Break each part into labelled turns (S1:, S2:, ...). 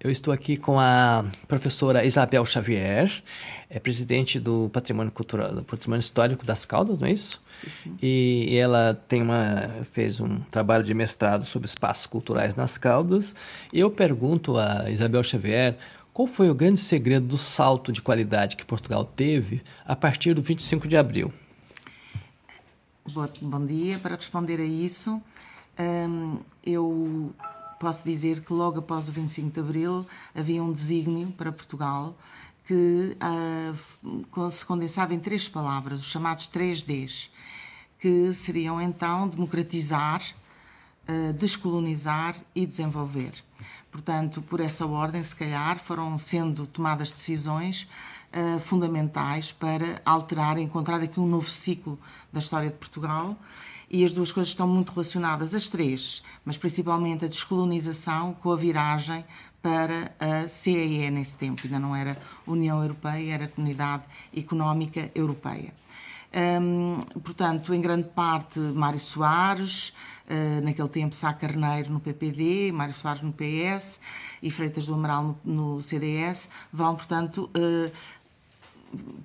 S1: Eu estou aqui com a professora Isabel Xavier, presidente do Patrimônio Cultural, do Patrimônio Histórico das Caldas, não é isso?
S2: Sim.
S1: E ela fez um trabalho de mestrado sobre espaços culturais nas Caldas. E eu pergunto a Isabel Xavier qual foi o grande segredo do salto de qualidade que Portugal teve a partir do 25 de abril.
S2: Bom dia. Para responder a isso, eu posso dizer que logo após o 25 de Abril havia um desígnio para Portugal que se condensava em três palavras, os chamados 3Ds, que seriam então democratizar, descolonizar e desenvolver. Portanto, por essa ordem, se calhar, foram sendo tomadas decisões fundamentais para alterar, encontrar aqui um novo ciclo da história de Portugal. E as duas coisas estão muito relacionadas, as três, mas principalmente a descolonização com a viragem para a CEE nesse tempo. Ainda não era União Europeia, era Comunidade Económica Europeia. Portanto, em grande parte, Mário Soares, naquele tempo Sá Carneiro no PPD, Mário Soares no PS e Freitas do Amaral no CDS, vão, portanto,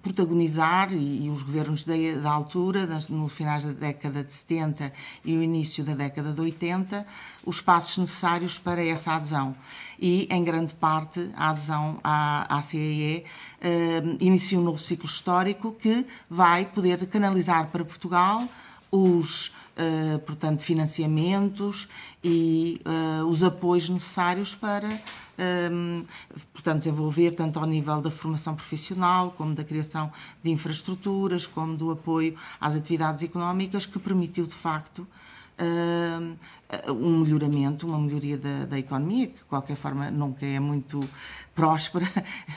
S2: protagonizar, e os governos da altura, no finais da década de 70 e o início da década de 80, os passos necessários para essa adesão. E, em grande parte, a adesão à CEE inicia um novo ciclo histórico que vai poder canalizar para Portugal os portanto, financiamentos e os apoios necessários para portanto, desenvolver tanto ao nível da formação profissional, como da criação de infraestruturas, como do apoio às atividades económicas, que permitiu, de facto, um melhoramento, uma melhoria da economia, que de qualquer forma nunca é muito próspera,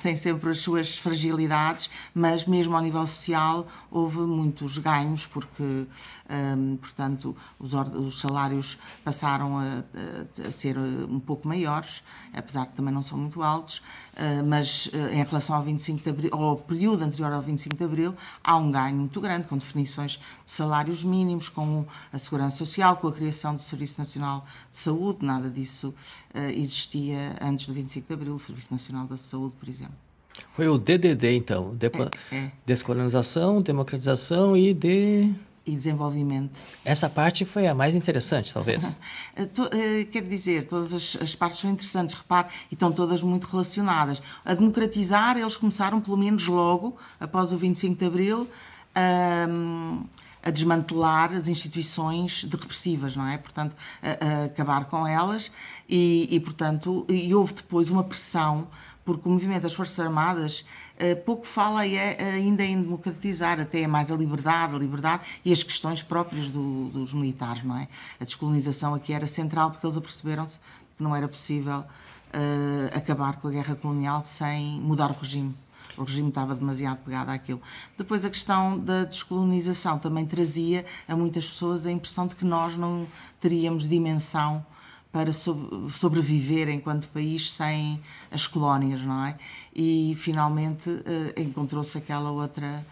S2: tem sempre as suas fragilidades, mas mesmo ao nível social houve muitos ganhos, porque, portanto, os salários passaram a ser um pouco maiores, apesar de também não são muito altos, mas em relação ao 25 de Abril, ao período anterior ao 25 de Abril, há um ganho muito grande, com definições de salários mínimos, com a segurança social, com a criação do Serviço Nacional de Saúde. Nada disso existia antes do 25 de Abril, o Serviço Nacional da Saúde, por exemplo.
S1: Foi o DDD, então, descolonização, democratização
S2: E desenvolvimento.
S1: Essa parte foi a mais interessante, talvez.
S2: Quer dizer, todas as partes são interessantes, repare, e estão todas muito relacionadas. A democratizar, eles começaram, pelo menos logo, após o 25 de Abril, a desmantelar as instituições repressivas, não é? Portanto, a acabar com elas portanto, houve depois uma pressão, porque o movimento das Forças Armadas pouco fala ainda em democratizar, até é mais a liberdade e as questões próprias dos militares, não é? A descolonização aqui era central, porque eles aperceberam-se que não era possível acabar com a guerra colonial sem mudar o regime. O regime estava demasiado pegado àquilo. Depois, a questão da descolonização também trazia a muitas pessoas a impressão de que nós não teríamos dimensão para sobreviver enquanto país sem as colónias, não é? E, finalmente, encontrou-se aquela outra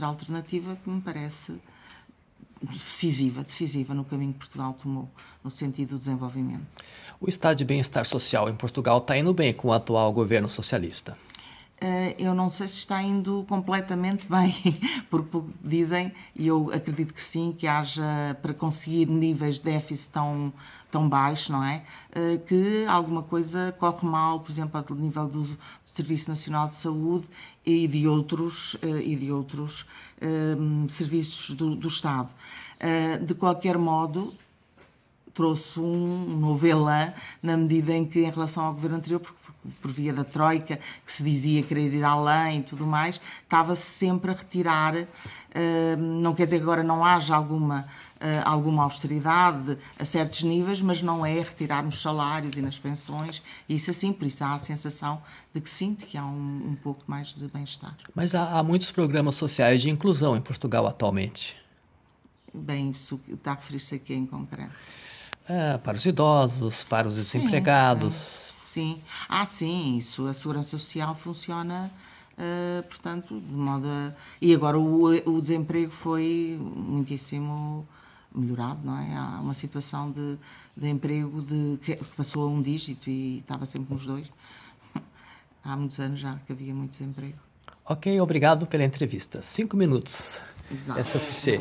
S2: alternativa que me parece decisiva no caminho que Portugal tomou, no sentido do desenvolvimento.
S1: O estado de bem-estar social em Portugal está indo bem com o atual governo socialista?
S2: Eu não sei se está indo completamente bem, porque dizem, e eu acredito que sim, que haja, para conseguir níveis de déficit tão baixos, não é? Que alguma coisa corre mal, por exemplo, ao nível do Serviço Nacional de Saúde e de outros serviços do Estado. De qualquer modo, trouxe um novo elan, na medida em que, em relação ao governo anterior, por via da Troika, que se dizia querer ir além e tudo mais, estava-se sempre a retirar. Não quer dizer que agora não haja alguma austeridade a certos níveis, mas não é retirar nos salários e nas pensões, isso assim, por isso há a sensação de que sim, de que há um pouco mais de bem-estar.
S1: Mas há muitos programas sociais de inclusão em Portugal atualmente.
S2: Bem, isso está a referir-se aqui em concreto.
S1: Para os idosos, para os desempregados.
S2: Sim. Sim, isso, a segurança social funciona, portanto, de modo a... E agora o desemprego foi muitíssimo melhorado, não é? Há uma situação de emprego que passou a 1 dígito e estava sempre nos 2. Há muitos anos já que havia muito desemprego.
S1: Ok, obrigado pela entrevista. 5 minutos.
S2: Exato.
S1: SFC.